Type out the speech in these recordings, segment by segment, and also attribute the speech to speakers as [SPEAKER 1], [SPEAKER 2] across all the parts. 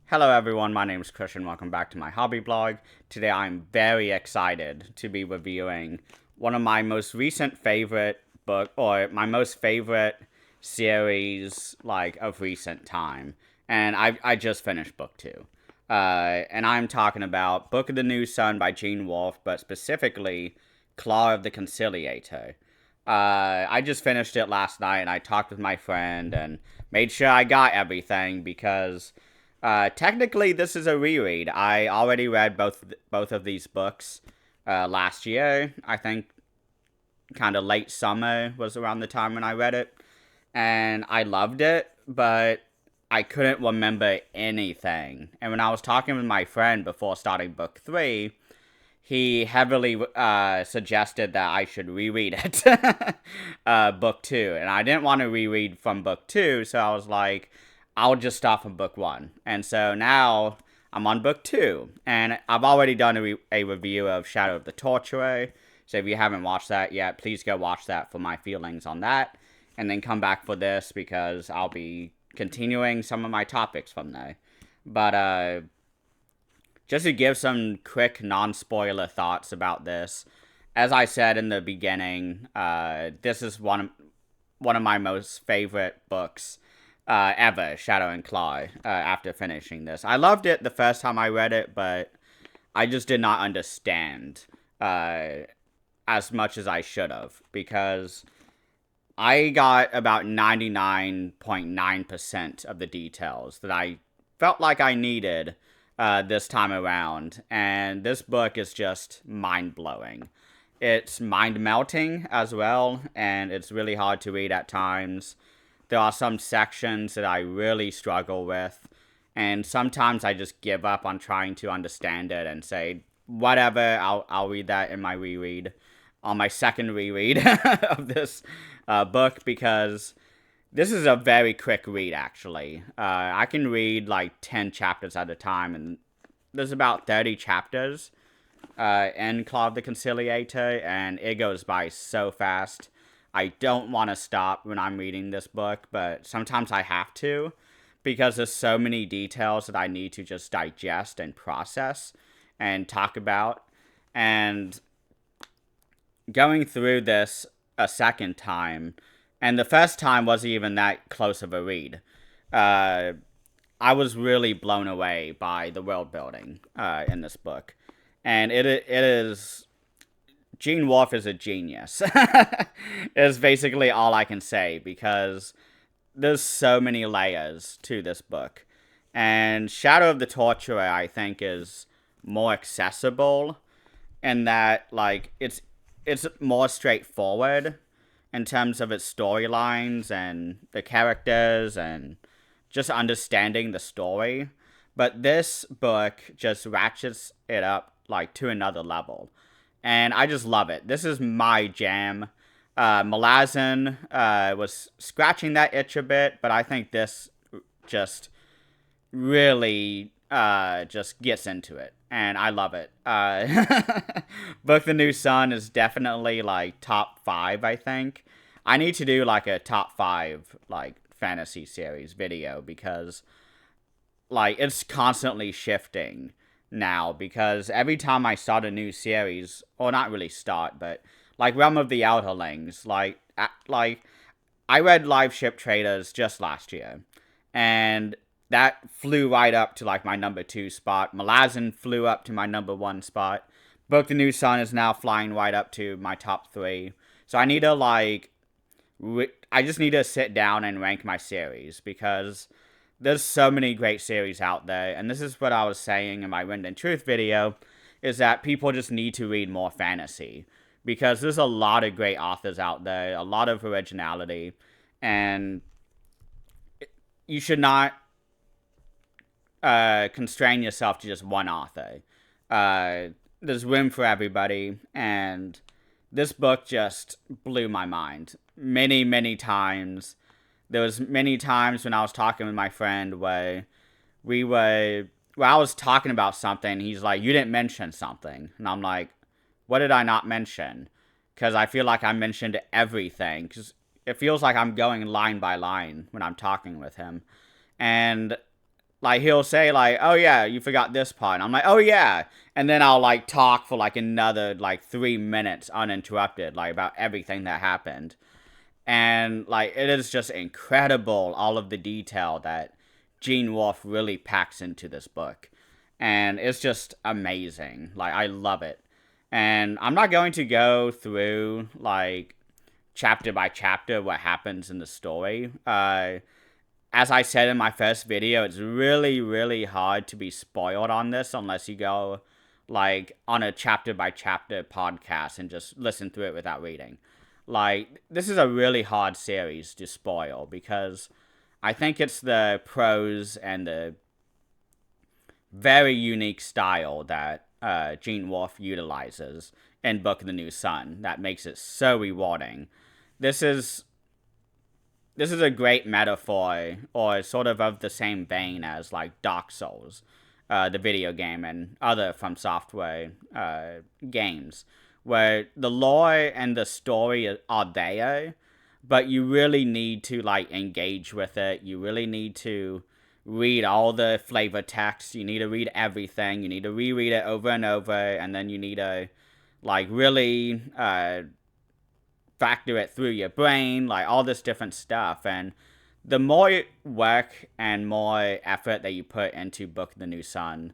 [SPEAKER 1] Hello everyone, my name is Christian. Welcome back to my hobby blog. Today I'm very excited to be reviewing one of my most recent favorite my most favorite series of recent time. And I just finished book 2. And I'm talking about Book of the New Sun by Gene Wolfe, but specifically Claw of the Conciliator. I just finished it last night and I talked with my friend and made sure I got everything because technically, this is a reread. I already read both of these books last year. I think kind of late summer was around the time when I read it, and I loved it, but I couldn't remember anything. And when I was talking with my friend before starting book 3, he heavily suggested that I should reread it, book 2, and I didn't want to reread from book 2, so I was like, I'll just start from book 1. And so now I'm on book 2. And I've already done a review of Shadow of the Torturer. So if you haven't watched that yet, please go watch that for my feelings on that. And then come back for this because I'll be continuing some of my topics from there. But just to give some quick non-spoiler thoughts about this, as I said in the beginning, this is one of my most favorite books ever, Shadow and Claw, after finishing this. I loved it the first time I read it, but I just did not understand as much as I should have, because I got about 99.9% of the details that I felt like I needed this time around, and this book is just mind-blowing. It's mind-melting as well, and it's really hard to read at times. There are some sections that I really struggle with, and sometimes I just give up on trying to understand it and say, whatever, I'll read that in my reread, on my second reread of this book, because this is a very quick read, actually. I can read like 10 chapters at a time, and there's about 30 chapters in Claw of the Conciliator, and it goes by so fast. I don't want to stop when I'm reading this book, but sometimes I have to, because there's so many details that I need to just digest and process and talk about. And going through this a second time, and the first time wasn't even that close of a read, I was really blown away by the world building in this book. And it is... Gene Wolfe is a genius, is basically all I can say, because there's so many layers to this book. And Shadow of the Torturer, I think, is more accessible in that, it's more straightforward in terms of its storylines and the characters and just understanding the story. But this book just ratchets it up, to another level. And I just love it. This is my jam. Malazan was scratching that itch a bit, but I think this just really just gets into it. And I love it. Book the New Sun is definitely top 5, I think. I need to do a top 5 fantasy series video, because it's constantly shifting now, because every time I start a new series, or not really start, but Realm of the Outerlings, I read Live Ship Traders just last year, and that flew right up to my number 2 spot. Malazan flew up to my number 1 spot. Book the New Sun is now flying right up to my top 3. So I need to I just need to sit down and rank my series, because there's so many great series out there, and this is what I was saying in my Wind and Truth video, is that people just need to read more fantasy, because there's a lot of great authors out there, a lot of originality, and you should not constrain yourself to just one author. There's room for everybody, and this book just blew my mind many, many times. There was many times when I was talking with my friend where I was talking about something, he's like, you didn't mention something. And I'm like, what did I not mention? Because I feel like I mentioned everything, because it feels like I'm going line by line when I'm talking with him. And like he'll say like, "Oh yeah, you forgot this part." And I'm like, "Oh yeah," and then I'll like talk for like another like 3 minutes uninterrupted, like about everything that happened, and like it is just incredible all of the detail that Gene Wolfe really packs into this book, and it's just amazing. Like I love it, and I'm not going to go through like chapter by chapter what happens in the story. As I said in my first video, it's really, really hard to be spoiled on this unless you go like on a chapter by chapter podcast and just listen through it without reading. Like, this is a really hard series to spoil because I think it's the prose and the very unique style that Gene Wolfe utilizes in Book of the New Sun that makes it so rewarding. This is a great metaphor, or sort of the same vein as like Dark Souls, the video game, and other From Software games, where the lore and the story are there, but you really need to like engage with it. You really need to read all the flavor text. You need to read everything. You need to reread it over and over, and then you need to like really factor it through your brain, like all this different stuff. And the more work and more effort that you put into Book of the New Sun,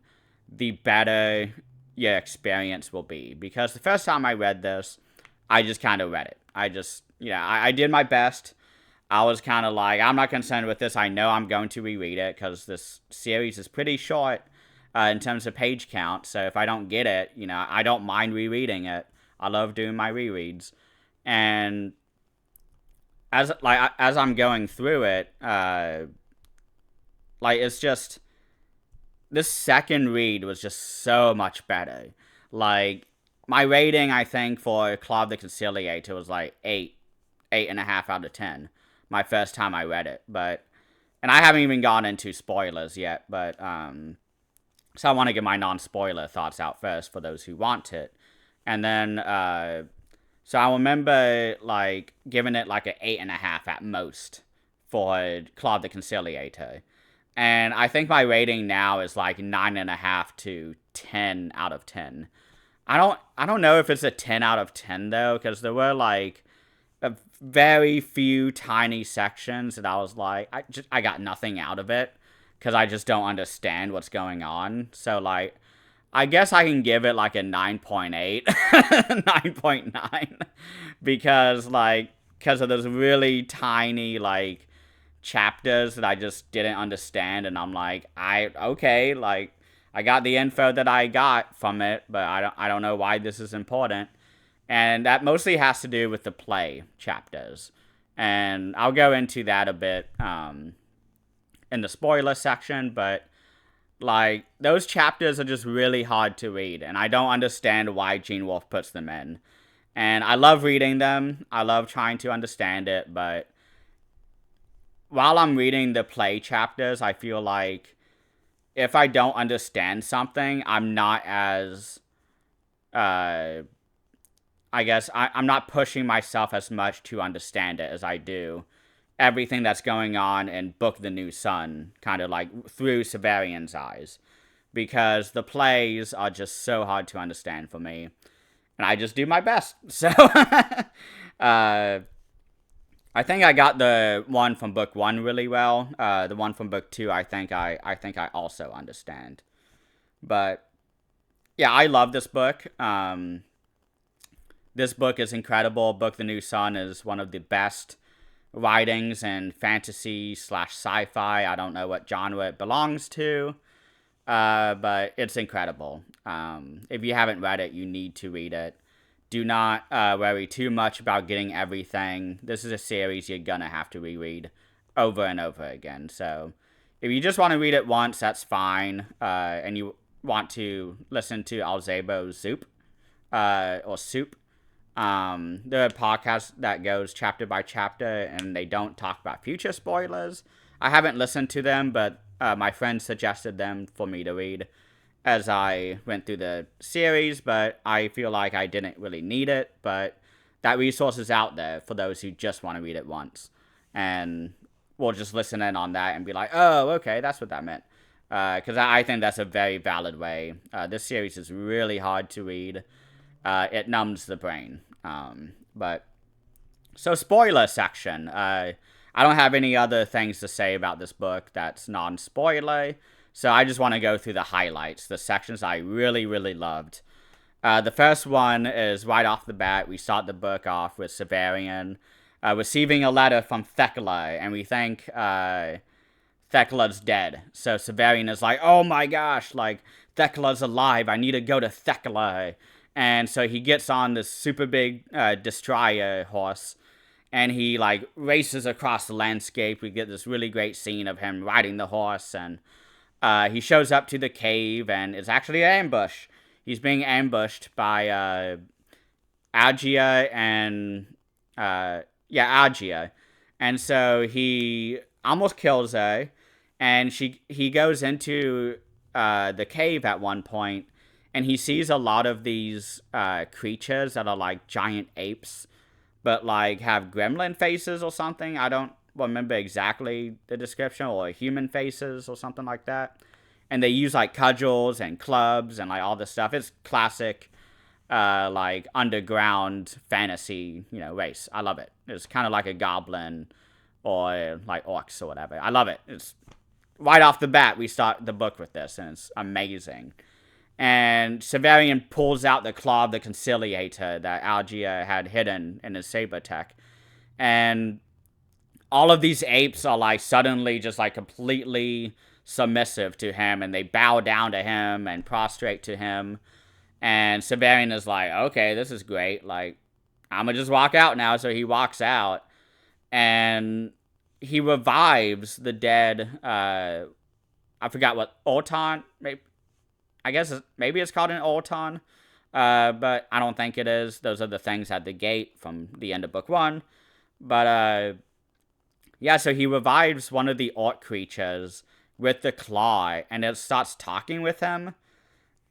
[SPEAKER 1] the better your experience will be. Because the first time I read this, I just kind of read it. I did my best. I was kind of like, I'm not concerned with this. I know I'm going to reread it because this series is pretty short in terms of page count. So if I don't get it, I don't mind rereading it. I love doing my rereads. And as I'm going through it, it's just, this second read was just so much better. Like, my rating, I think, for Claw of the Conciliator was like 8.5 out of 10. My first time I read it, and I haven't even gone into spoilers yet, but so I want to get my non-spoiler thoughts out first for those who want it, and then so I remember like giving it like an 8.5 at most for Claw of the Conciliator, and I think my rating now is like 9.5 to 10 out of 10. I don't know if it's a 10 out of 10 though, because there were like a very few tiny sections that I was like, I got nothing out of it because I just don't understand what's going on. So like, I guess I can give it like a 9.8, 9.9, because of those really tiny like chapters that I just didn't understand, and I'm like, I got the info that I got from it, but I don't know why this is important. And that mostly has to do with the play chapters. And I'll go into that a bit in the spoiler section, but like, those chapters are just really hard to read, and I don't understand why Gene Wolfe puts them in. And I love reading them. I love trying to understand it, but while I'm reading the play chapters, I feel like if I don't understand something, I'm not as I guess I'm not pushing myself as much to understand it as I do everything that's going on in Book of the New Sun, kind of like through Severian's eyes. Because the plays are just so hard to understand for me. And I just do my best. So, I think I got the one from Book 1 really well. The one from Book 2, I think I also understand. But, yeah, I love this book. This book is incredible. Book of the New Sun is one of the best writings in fantasy / sci-fi. I don't know what genre it belongs to, but it's incredible. If you haven't read it, you need to read it. Do not worry too much about getting everything. This is a series you're gonna have to reread over and over again. So if you just want to read it once, that's fine. And you want to listen to Alzebo's Soup, or Soup. There are podcasts that goes chapter by chapter, and they don't talk about future spoilers. I haven't listened to them, but my friend suggested them for me to read as I went through the series, but I feel like I didn't really need it. But that resource is out there for those who just want to read it once, and we'll just listen in on that and be like, oh, okay, that's what that meant. because I think that's a very valid way. This series is really hard to read. It numbs the brain. But so spoiler section. I don't have any other things to say about this book that's non-spoiler. So I just want to go through the highlights, the sections I really, really loved. The first one is right off the bat. We start the book off with Severian receiving a letter from Thecla, and we think Thecla's dead. So Severian is like, oh my gosh, like, Thecla's alive. I need to go to Thecla. And so he gets on this super big destroyer horse, and he, like, races across the landscape. We get this really great scene of him riding the horse, and he shows up to the cave, and it's actually an ambush. He's being ambushed by Agia and Agia. And so he almost kills her, and he goes into the cave at one point, and he sees a lot of these creatures that are like giant apes, but like have gremlin faces or something. I don't remember exactly the description, or human faces or something like that. And they use like cudgels and clubs and like all this stuff. It's classic like underground fantasy, race. I love it. It's kind of like a goblin or like orcs or whatever. I love it. It's right off the bat, we start the book with this, and it's amazing. And Severian pulls out the claw of the Conciliator that Algia had hidden in his saber tech. And all of these apes are like suddenly just like completely submissive to him, and they bow down to him and prostrate to him. And Severian is like, okay, this is great. Like, I'm gonna just walk out now. So he walks out, and he revives the dead, I forgot what, Orton? I guess maybe it's called an Orton, but I don't think it is. Those are the things at the gate from the end of book 1. But, yeah, so he revives one of the orc creatures with the claw, and it starts talking with him,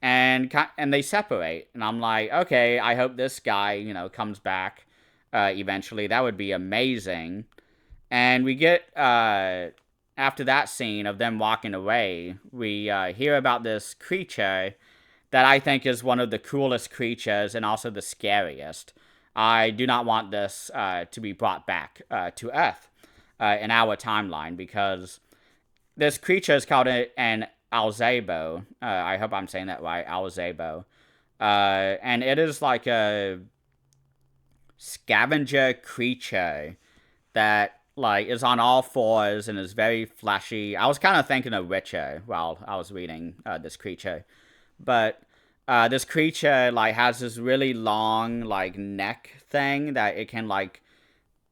[SPEAKER 1] and they separate. And I'm like, okay, I hope this guy, comes back eventually. That would be amazing. And we get, after that scene of them walking away, we hear about this creature that I think is one of the coolest creatures and also the scariest. I do not want this to be brought back to Earth in our timeline, because this creature is called an Alzabo. I hope I'm saying that right, Alzabo. And it is like a scavenger creature that like is on all fours and is very fleshy. I was kind of thinking of Witcher while I was reading this creature, but this creature like has this really long like neck thing that it can like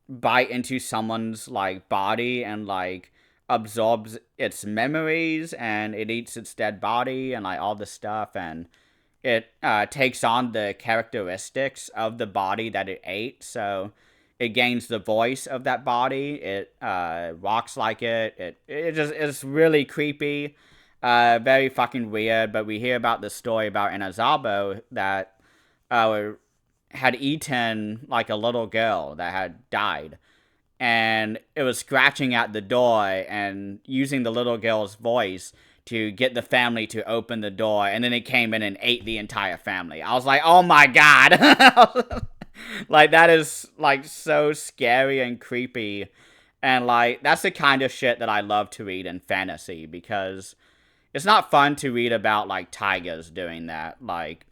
[SPEAKER 1] bite into someone's like body and like absorbs its memories, and it eats its dead body and like all this stuff, and it takes on the characteristics of the body that it ate. So it gains the voice of that body. It walks like it. It just is really creepy, very fucking weird. But we hear about the story about an Azabo that had eaten like a little girl that had died, and it was scratching at the door and using the little girl's voice to get the family to open the door, and then it came in and ate the entire family. I was like, oh my god. Like, that is, like, so scary and creepy. And, like, that's the kind of shit that I love to read in fantasy, because it's not fun to read about, like, tigers doing that. Like,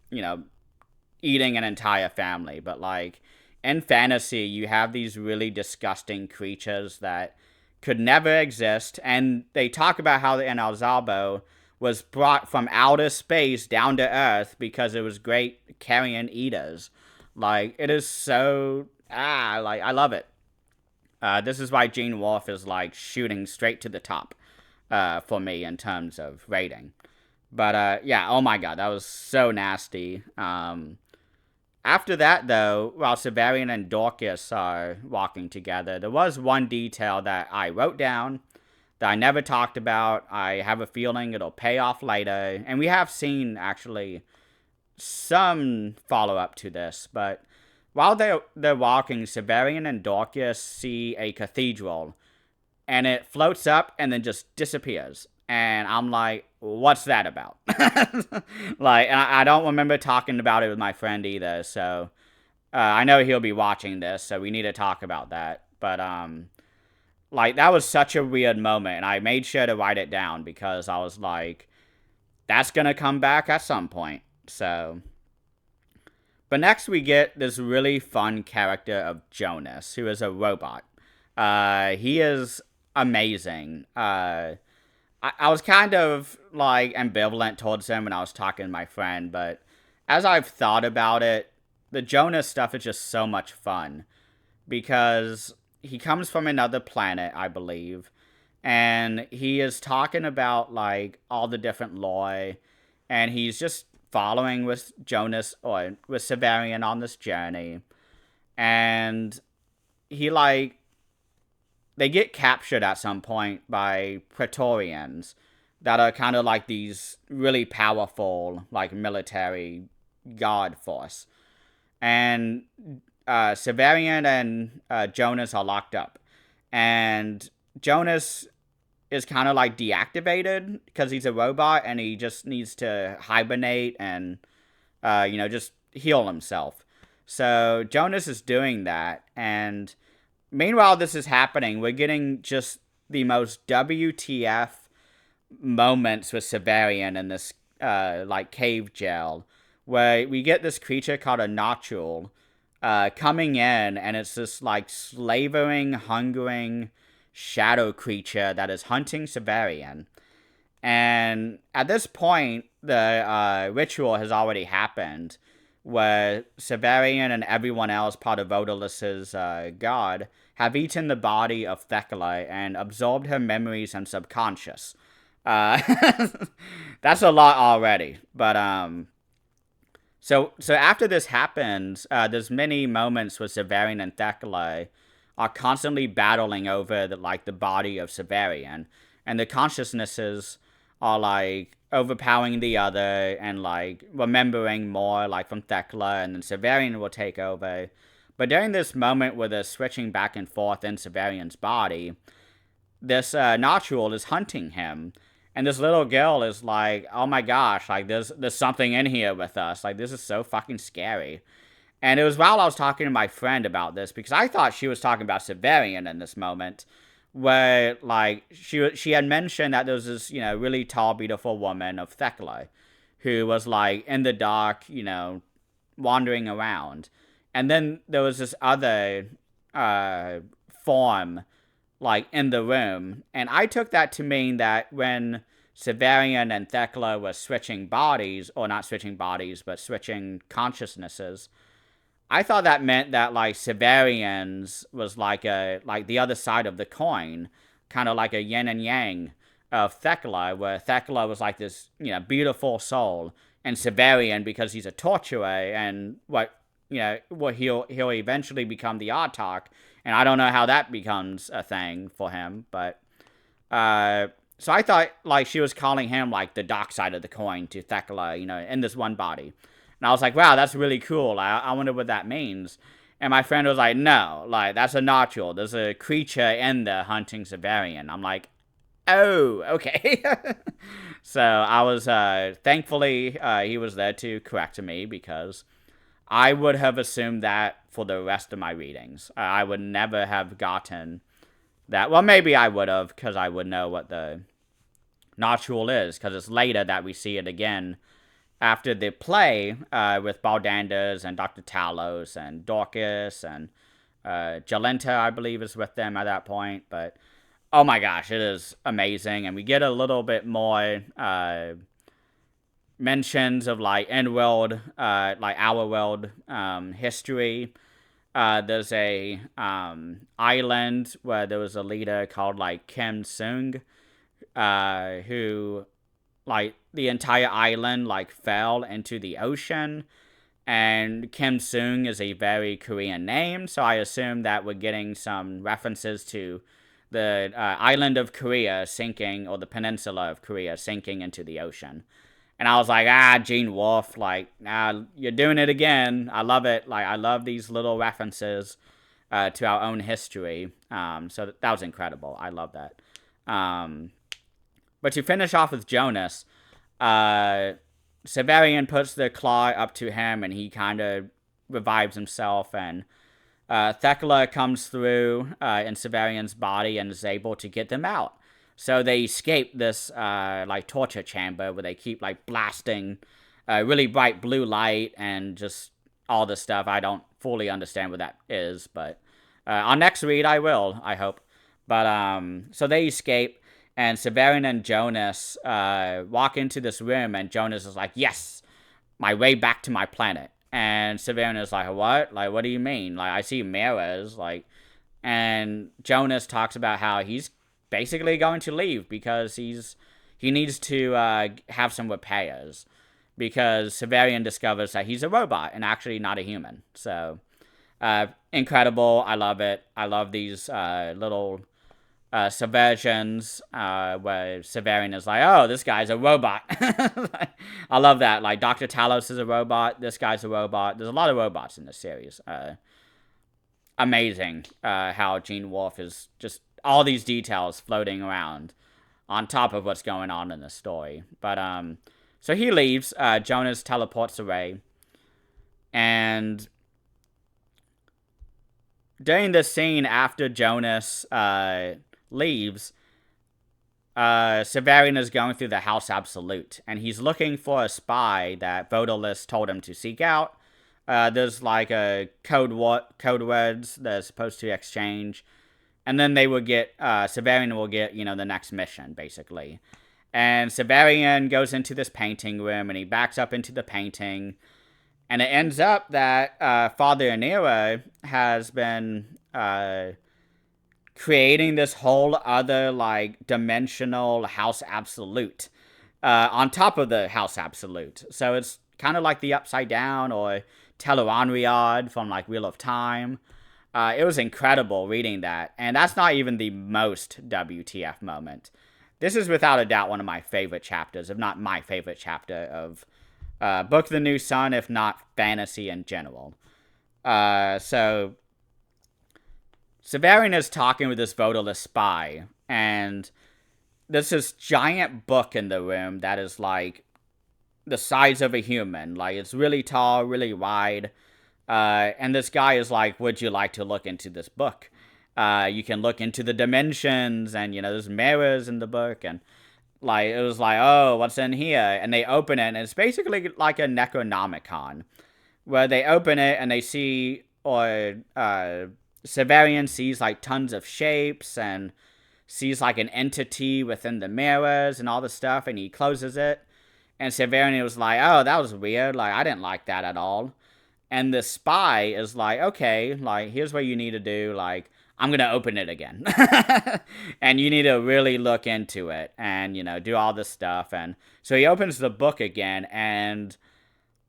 [SPEAKER 1] eating an entire family. But, like, in fantasy, you have these really disgusting creatures that could never exist. And they talk about how an Alzabo was brought from outer space down to Earth because it was great carrion eaters. Like, it is so, like, I love it. This is why Gene Wolfe is, like, shooting straight to the top, for me in terms of rating. But, yeah, oh my god, that was so nasty. After that, though, while Severian and Dorcas are walking together, there was one detail that I wrote down that I never talked about. I have a feeling it'll pay off later. And we have seen, actually, some follow-up to this, but while they're walking, Severian and Dorcas see a cathedral, and it floats up and then just disappears. And I'm like, what's that about? Like, and I don't remember talking about it with my friend either, so I know he'll be watching this, so we need to talk about that. But, like, that was such a weird moment, and I made sure to write it down because I was like, that's gonna come back at some point, so. But next we get this really fun character of Jonas, who is a robot. He is amazing. I was kind of like ambivalent towards him when I was talking to my friend, but as I've thought about it, the Jonas stuff is just so much fun because he comes from another planet, I believe, and he is talking about like all the different lore, and he's just following with Jonas or with Severian on this journey, and he like they get captured at some point by Praetorians that are kind of like these really powerful, like military guard force. And Severian and Jonas are locked up. And Jonas is kind of like deactivated because he's a robot and he just needs to hibernate and, just heal himself. So Jonas is doing that. And meanwhile, this is happening. We're getting just the most WTF moments with Severian in this, like, cave jail, where we get this creature called a notule, coming in, and it's this, like, slavering, hungering shadow creature that is hunting Severian. And at this point, the ritual has already happened, where Severian and everyone else part of Vodalus's god have eaten the body of Thecla and absorbed her memories and subconscious. That's a lot already. But so after this happens, there's many moments where Severian and Thecla are constantly battling over the body of Severian, and the consciousnesses are like overpowering the other and like remembering more like from Thecla, and then Severian will take over. But during this moment where they're switching back and forth in Severian's body, this notule is hunting him. And this little girl is like, oh my gosh, like there's something in here with us. Like this is so fucking scary. And it was while I was talking to my friend about this, because I thought she was talking about Severian in this moment, where like she had mentioned that there was this, really tall, beautiful woman of Thecla who was like in the dark, wandering around. And then there was this other form like in the room, and I took that to mean that when Severian and Thecla were switching bodies, or not switching bodies, but switching consciousnesses, I thought that meant that like Severian's was like the other side of the coin, kind of like a yin and yang of Thecla, where Thecla was like this, beautiful soul, and Severian, because he's a torturer and he'll eventually become the Artok. And I don't know how that becomes a thing for him, but so I thought like she was calling him like the dark side of the coin to Thecla, in this one body. And I was like, wow, that's really cool. I wonder what that means. And my friend was like, no, like that's a notule. There's a creature in there hunting Severian. I'm like, oh, okay. So I was thankfully he was there to correct me, because I would have assumed that for the rest of my readings. I would never have gotten that. Well, maybe I would have, because I would know what the notule is, because it's later that we see it again after the play with Baldanders and Dr. Talos and Dorcas and Jalenta, I believe, is with them at that point. But oh my gosh, it is amazing. And we get a little bit more mentions of like in-world, like our world history. There's a island where there was a leader called like Kim Sung, who like the entire island like fell into the ocean, and Kim Sung is a very Korean name, so I assume that we're getting some references to the island of Korea sinking, or the peninsula of Korea sinking into the ocean. And I was like, Gene Wolfe, like, you're doing it again. I love it. Like, I love these little references to our own history. So that was incredible. I love that. But to finish off with Jonas, Severian puts the claw up to him, and he kind of revives himself, and Thecla comes through in Severian's body and is able to get them out. So they escape this like torture chamber where they keep like blasting really bright blue light and just all this stuff. I don't fully understand what that is, but on next read I will, I hope. But so they escape, and Severian and Jonas walk into this room, and Jonas is like, yes, my way back to my planet. And Severian is like, what? Like, what do you mean? Like, I see mirrors. Like, and Jonas talks about how he's basically going to leave because he needs to have some repairs, because Severian discovers that he's a robot and actually not a human. So, incredible. I love it. I love these little subversions where Severian is like, oh, this guy's a robot. I love that. Like, Dr. Talos is a robot. This guy's a robot. There's a lot of robots in this series. Amazing how Gene Wolfe is just all these details floating around on top of what's going on in the story. But so he leaves. Jonas teleports away, and during the scene after Jonas leaves, Severian is going through the House Absolute, and he's looking for a spy that Vodalis told him to seek out. There's like a code words they're supposed to exchange, and then they will get Severian will get the next mission basically. And Severian goes into this painting room, and he backs up into the painting, and it ends up that Father Anira has been creating this whole other like dimensional House Absolute on top of the House Absolute. So it's kind of like the Upside Down or Tel'aran'rhiod from like Wheel of Time. It was incredible reading that, and that's not even the most WTF moment. This is without a doubt one of my favorite chapters, if not my favorite chapter of Book of the New Sun, if not fantasy in general. So Severian is talking with this Vodalis spy, and there's this giant book in the room that is like the size of a human. Like, it's really tall, really wide. And this guy is like, would you like to look into this book? You can look into the dimensions, and there's mirrors in the book, and like it was like, oh, what's in here? And they open it, and it's basically like a Necronomicon, where they open it and they see, or Severian sees like tons of shapes and sees like an entity within the mirrors and all this stuff, and he closes it. And Severian was like, oh, that was weird. Like, I didn't like that at all. And the spy is like, okay, like, here's what you need to do. Like, I'm going to open it again. And you need to really look into it and, do all this stuff. And so he opens the book again, and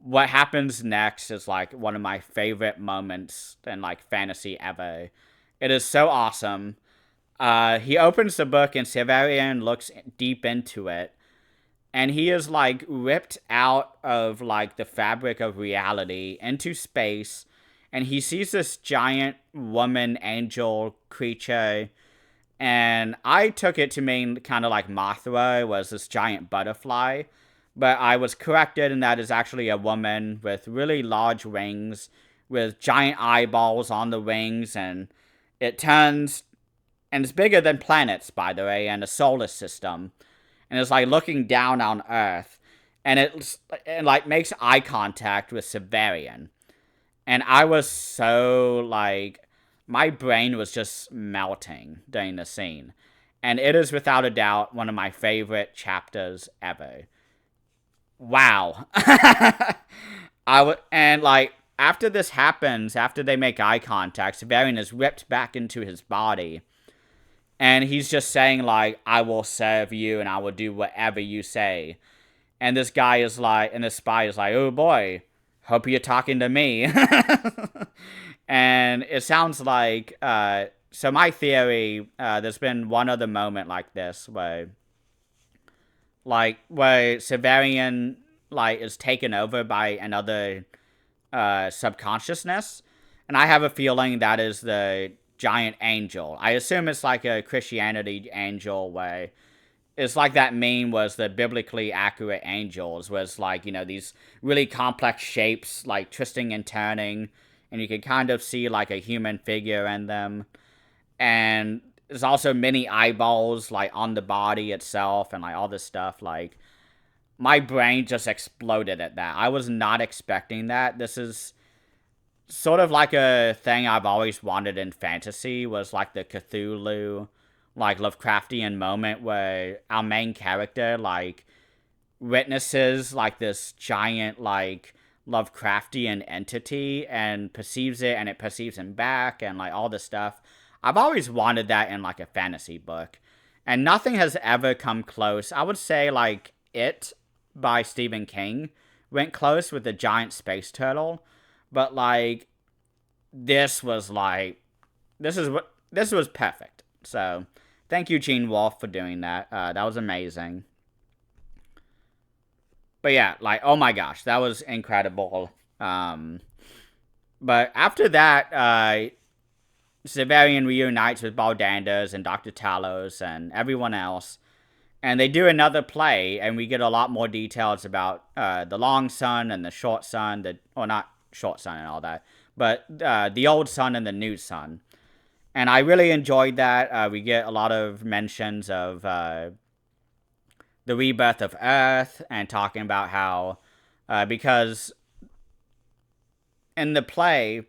[SPEAKER 1] what happens next is like one of my favorite moments in like fantasy ever. It is so awesome. He opens the book, and Severian looks deep into it, and he is like ripped out of like the fabric of reality into space, and he sees this giant woman angel creature, and I took it to mean kind of like Mothra was this giant butterfly, but I was corrected, and that is actually a woman with really large wings with giant eyeballs on the wings, and it turns, and it's bigger than planets, by the way, and a solar system. And it's like looking down on Earth, and it like makes eye contact with Severian. And I was so like, my brain was just melting during the scene. And it is without a doubt one of my favorite chapters ever. Wow. And like, after this happens, after they make eye contact, Severian is ripped back into his body. And he's just saying, like, I will serve you and I will do whatever you say. And this guy is like, and this spy is like, oh boy, hope you're talking to me. And it sounds like, so my theory, there's been one other moment like this where Severian, like, is taken over by another subconsciousness. And I have a feeling that is the giant angel. I assume it's like a Christianity angel where it's like that meme was the biblically accurate angels, was like, these really complex shapes, like twisting and turning, and you can kind of see like a human figure in them. And there's also many eyeballs like on the body itself and like all this stuff. Like, my brain just exploded at that. I was not expecting that. This is sort of like a thing I've always wanted in fantasy, was like the Cthulhu, like Lovecraftian moment where our main character like witnesses like this giant like Lovecraftian entity and perceives it, and it perceives him back, and like all this stuff. I've always wanted that in like a fantasy book, and nothing has ever come close. I would say like It by Stephen King went close with the giant space turtle, but like this was perfect. So thank you, Gene Wolfe, for doing that. That was amazing. But yeah, like, oh my gosh, that was incredible. But after that, Severian reunites with Baldanders and Dr. Talos and everyone else. And they do another play, and we get a lot more details about the long sun and the short sun, or not short sun and all that, but the old sun and the new sun. And I really enjoyed that. We get a lot of mentions of the rebirth of Earth, and talking about how, because in the play,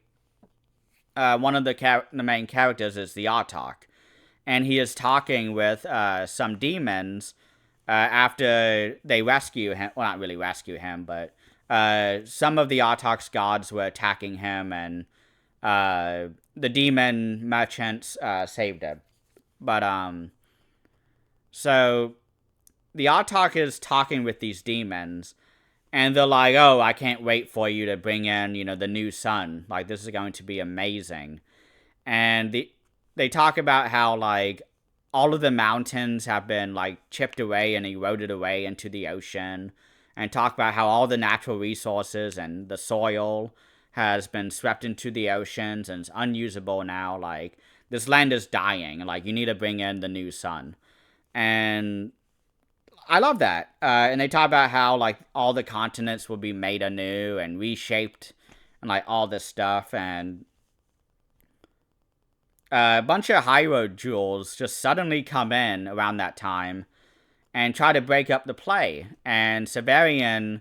[SPEAKER 1] one of the main characters is the Autarch, and he is talking with some demons after they rescue him. Well, not really rescue him, but some of the Autarch's gods were attacking him, and the demon merchants saved him. But so the Autarch is talking with these demons, and they're like, "Oh, I can't wait for you to bring in, the new sun. Like, this is going to be amazing." And they talk about how, like, all of the mountains have been, like, chipped away and eroded away into the ocean, and talk about how all the natural resources and the soil has been swept into the oceans and it's unusable now. Like, this land is dying. Like, you need to bring in the new sun. And I love that. And they talk about how, like, all the continents will be made anew and reshaped and, like, all this stuff. And a bunch of Hyrule jewels just suddenly come in around that time and try to break up the play. And Severian,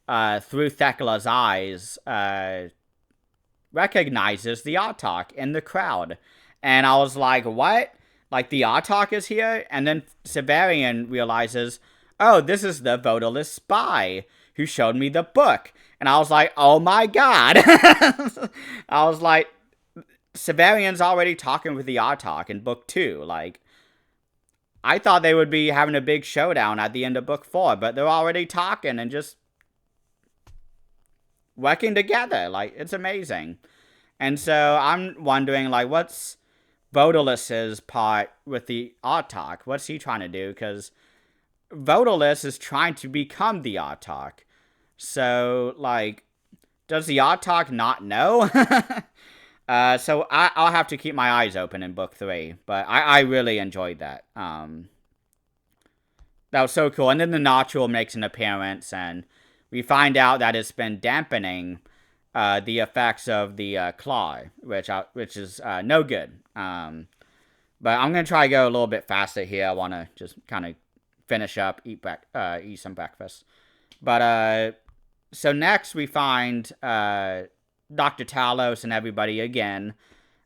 [SPEAKER 1] through Thecla's eyes, recognizes the Autarch in the crowd. And I was like, what? Like, the Autarch is here? And then Severian realizes, oh, this is the voterless spy who showed me the book. And I was like, oh my god. I was like, Severian's already talking with the Autarch in book 2. Like, I thought they would be having a big showdown at the end of book 4, but they're already talking and just working together. Like, it's amazing. And so I'm wondering, like, what's Vodalus's part with the Autarch? What's he trying to do? Because Vodalus is trying to become the Autarch. So, like, does the Autarch not know? So I'll have to keep my eyes open in book 3. But I really enjoyed that. That was so cool. And then the Notchul makes an appearance, and we find out that it's been dampening the effects of the claw, which is no good. But I'm going to try to go a little bit faster here. I want to just kind of finish up, eat some breakfast. But so next we find Dr. Talos and everybody again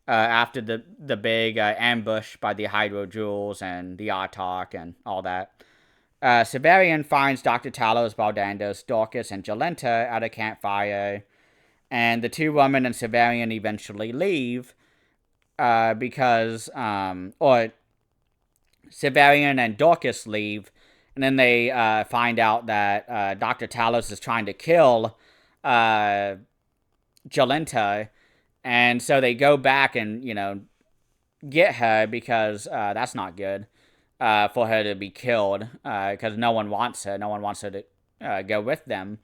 [SPEAKER 1] after the big ambush by the Hydro Jewels and the Autarch and all that. Severian finds Dr. Talos, Baldandos, Dorcas, and Jolenta at a campfire, and the two women and Severian eventually leave because Severian and Dorcas leave, and then they find out that Dr. Talos is trying to kill Jolenta, and so they go back and, get her, because that's not good for her to be killed, because no one wants her. No one wants her to go with them.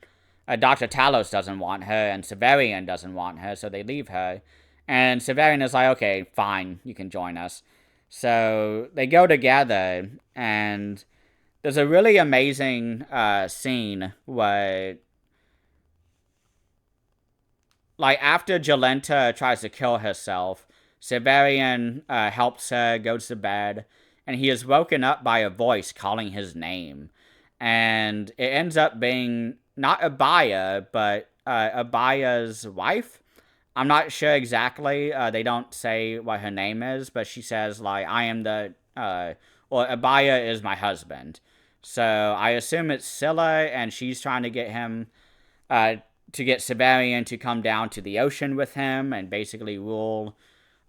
[SPEAKER 1] Dr. Talos doesn't want her, and Severian doesn't want her, so they leave her. And Severian is like, okay, fine, you can join us. So they go together, and there's a really amazing scene where, like, after Jolenta tries to kill herself, Severian helps her, goes to bed, and he is woken up by a voice calling his name. And it ends up being not Abaya, but Abaya's wife. I'm not sure exactly. They don't say what her name is, but she says, like, I am the, or Abaya is my husband. So I assume it's Scylla, and she's trying to get him, to get Severian to come down to the ocean with him and basically rule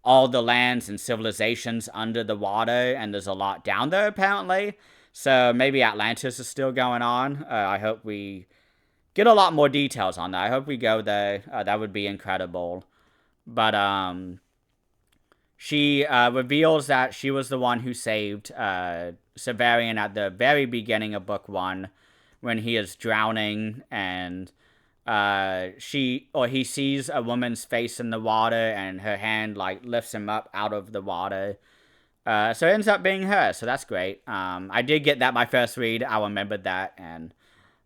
[SPEAKER 1] all the lands and civilizations under the water. And there's a lot down there, apparently. So maybe Atlantis is still going on. I hope we get a lot more details on that. I hope we go there. That would be incredible. But she reveals that she was the one who saved Severian at the very beginning of book 1 when he is drowning, and he sees a woman's face in the water, and her hand like lifts him up out of the water. So it ends up being her, so that's great. I did get that my first read. I remembered that, and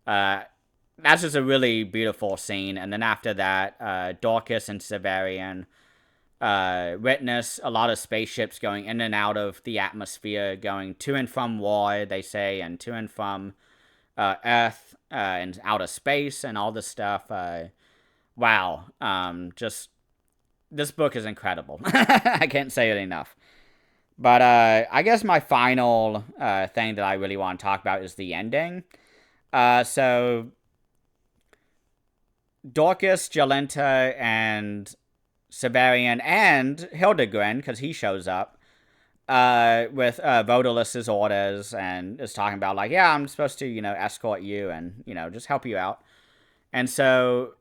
[SPEAKER 1] that's just a really beautiful scene. And then after that, Dorcas and Severian witness a lot of spaceships going in and out of the atmosphere, going to and from war, they say, and to and from Earth and outer space and all this stuff. Wow. Just, this book is incredible. I can't say it enough. But I guess my final thing that I really want to talk about is the ending. So Dorcas, Jolenta, and Severian, and Hildegren, because he shows up with Vodalus's orders and is talking about, like, yeah, I'm supposed to, escort you and, just help you out. And so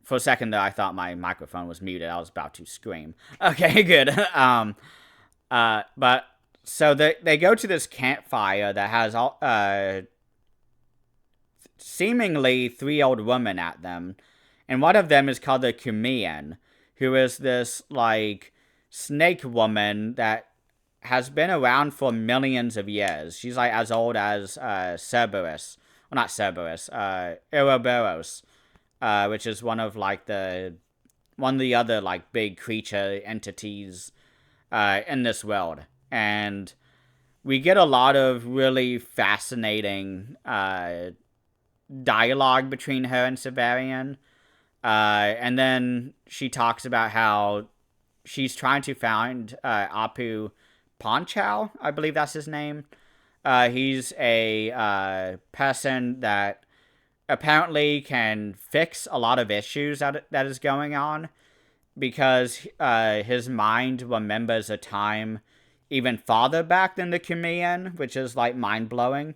[SPEAKER 1] for a second there, I thought my microphone was muted. I was about to scream. Okay, good. But so they go to this campfire that has all seemingly 3 old women at them, and one of them is called the Cumean, who is this like snake woman that has been around for millions of years. She's like as old as Cerberus, well, not Cerberus, Ouroboros, which is one of the other like big creature entities in this world. And we get a lot of really fascinating dialogue between her and Severian. And then she talks about how she's trying to find Apu Ponchal, I believe that's his name. He's a person that apparently can fix a lot of issues that is going on, because his mind remembers a time even farther back than the Cumean, which is like mind-blowing.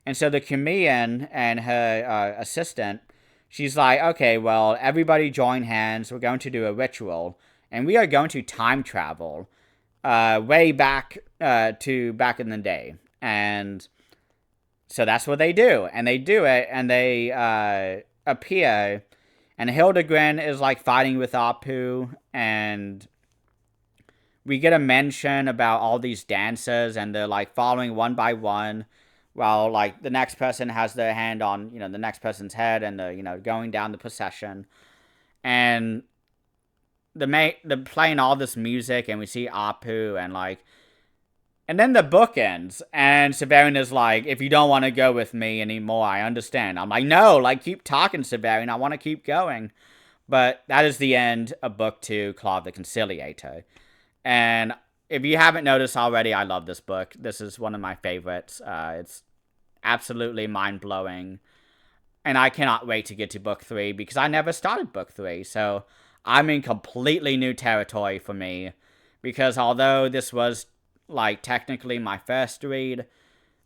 [SPEAKER 1] And so the Cumean and her assistant, she's like, okay, well, everybody join hands, we're going to do a ritual, and we are going to time travel way back to back in the day. And so that's what they do, and they do it, and they appear, and Hildegren is like fighting with Apu, and we get a mention about all these dancers, and they're like following one by one, while like the next person has their hand on, the next person's head, and they're, going down the procession. And they're playing all this music, and we see Apu, and then the book ends, and Severian is like, if you don't want to go with me anymore, I understand. I'm like, no, like, keep talking, Severian, I want to keep going. But that is the end of book 2, Claw of the Conciliator. And if you haven't noticed already, I love this book. This is one of my favorites. It's absolutely mind-blowing. And I cannot wait to get to book 3, because I never started book 3. So I'm in completely new territory for me. Because although this was, like, technically my first read,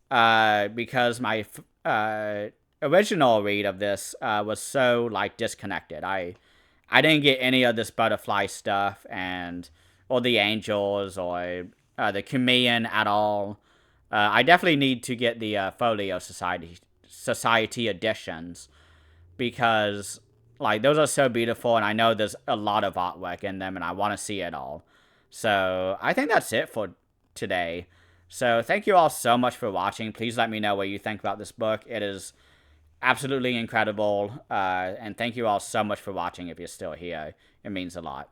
[SPEAKER 1] because my original read of this was so, like, disconnected. I didn't get any of this butterfly stuff, or the angels, or the Cumean at all. I definitely need to get the Folio Society editions, because like those are so beautiful, and I know there's a lot of artwork in them, and I want to see it all. So I think that's it for today. So thank you all so much for watching. Please let me know what you think about this book. It is absolutely incredible. And thank you all so much for watching if you're still here. It means a lot.